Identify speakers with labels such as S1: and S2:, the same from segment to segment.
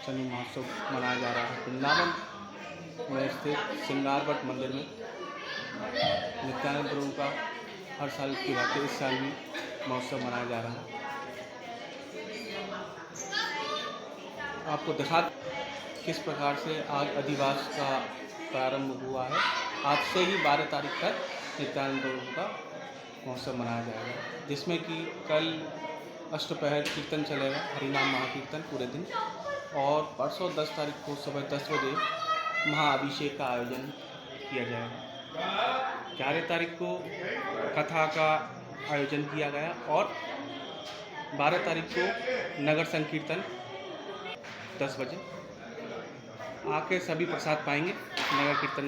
S1: जन्म महोत्सव मनाया जा रहा है। वृंदावन में स्थित श्रृंगारबट मंदिर में नित्यानंद प्रभु का हर साल की भांति इस साल भी महोत्सव मनाया जा रहा है। आपको दिखा किस प्रकार से आज अधिवास का प्रारंभ हुआ है। आज से ही 12 तारीख तक नित्यानंद प्रभु का महोत्सव मनाया जाएगा, जिसमें कि कल अष्टपहर कीर्तन चलेगा, हरिनाम महाकीर्तन पूरे दिन, और परसों 10 तारीख को सुबह 10 बजे महाअभिषेक का आयोजन किया जाएगा। 11 तारीख को कथा का आयोजन किया गया और 12 तारीख को नगर संकीर्तन 10 बजे आके सभी प्रसाद पाएंगे नगर कीर्तन।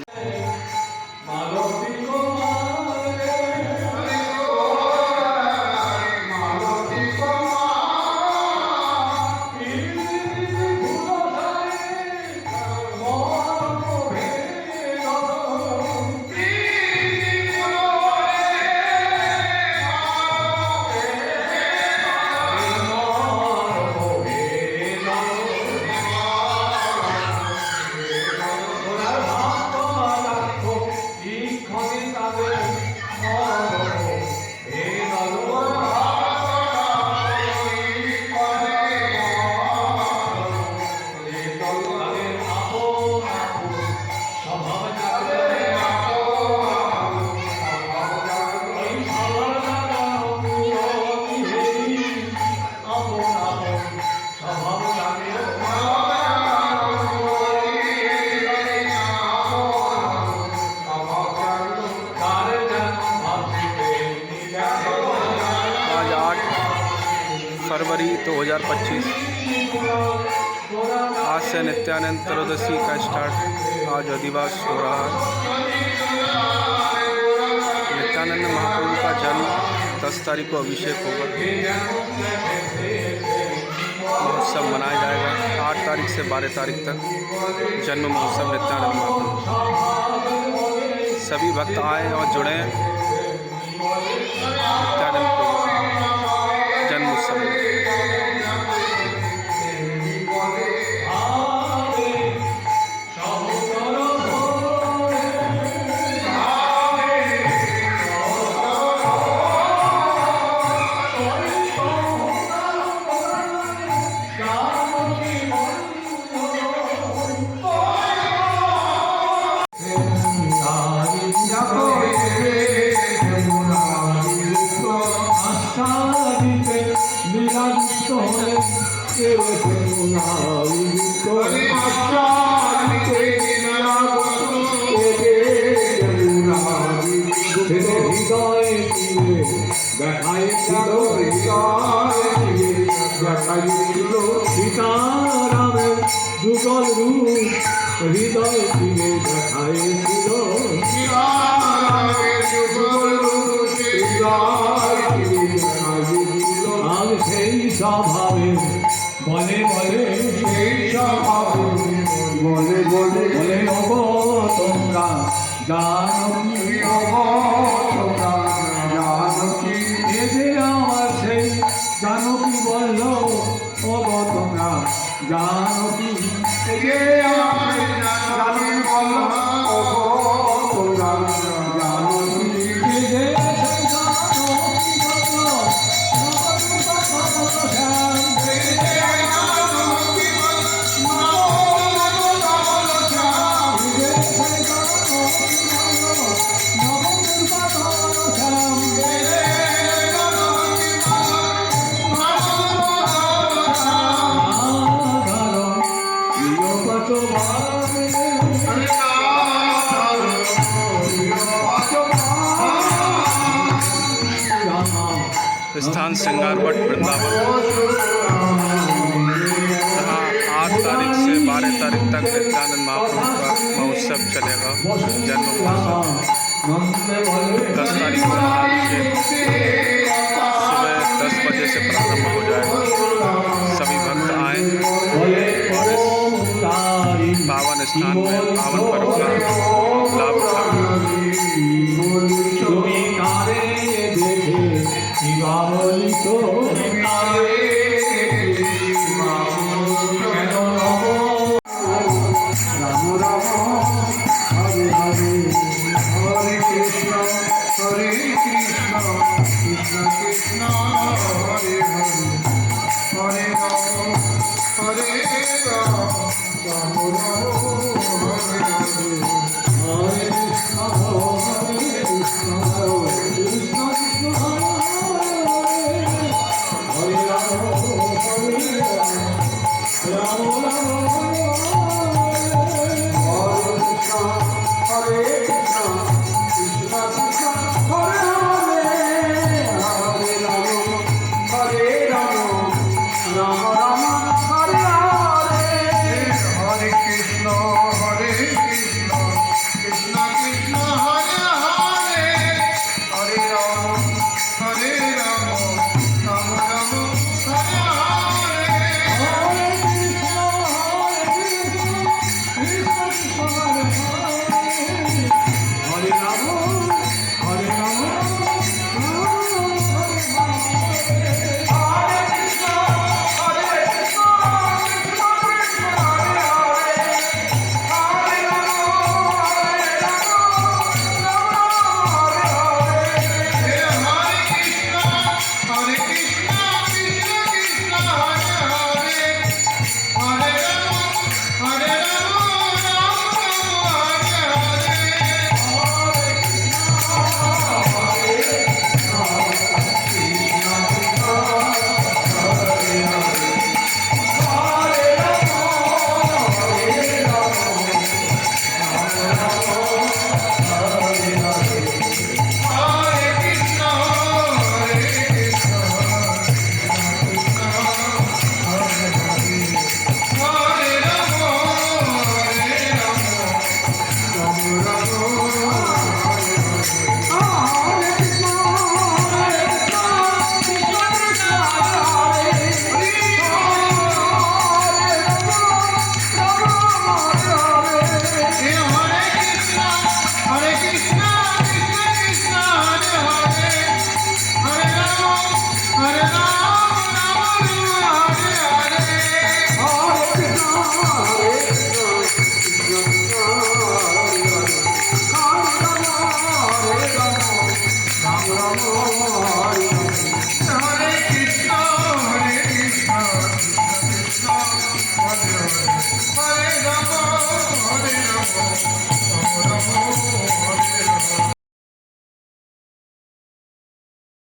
S1: फरवरी 2025 आज से नित्यानंद त्रयोदशी का स्टार्ट आज अधिवास हो रहा है। नित्यानंद महाप्रभु का जन्म 10 तारीख को अभिषेक होगा, महोत्सव मनाया जाएगा। 8 तारीख से 12 तारीख तक जन्म महोत्सव नित्यानंद महाप्रभु। सभी भक्त आए और जुड़े नित्यानंद प्रभु जन्म उत्सव में।
S2: সীতারামের যুগল রূপ হৃদয় দিয়ে দেখাইছিল, আর সেই স্বভাবে বলে বলে বলে বলে বলে অব তোমরা জানকি, জানকি এ যে আমার সেই জানকি বলল, অব তোমরা জানকি এ যে আমার জানকি বলল, অব তোমরা জানকি এ যে
S1: स्थान श्रृंगारबट वृंदावन, जहाँ 8 तारीख से 12 तारीख तक नित्यानंद महाप्रभु का महोत्सव चलेगा, जन्म महोत्सव। 10 तारीख को महाअभिषेक सुबह 10 बजे से प्रारंभ हो जाएगा। सभी भक्त आए और इस पावन स्थान में पावन पर्व का लाभ उठाएं।
S2: শিবাবলিত কেন নব রাহুল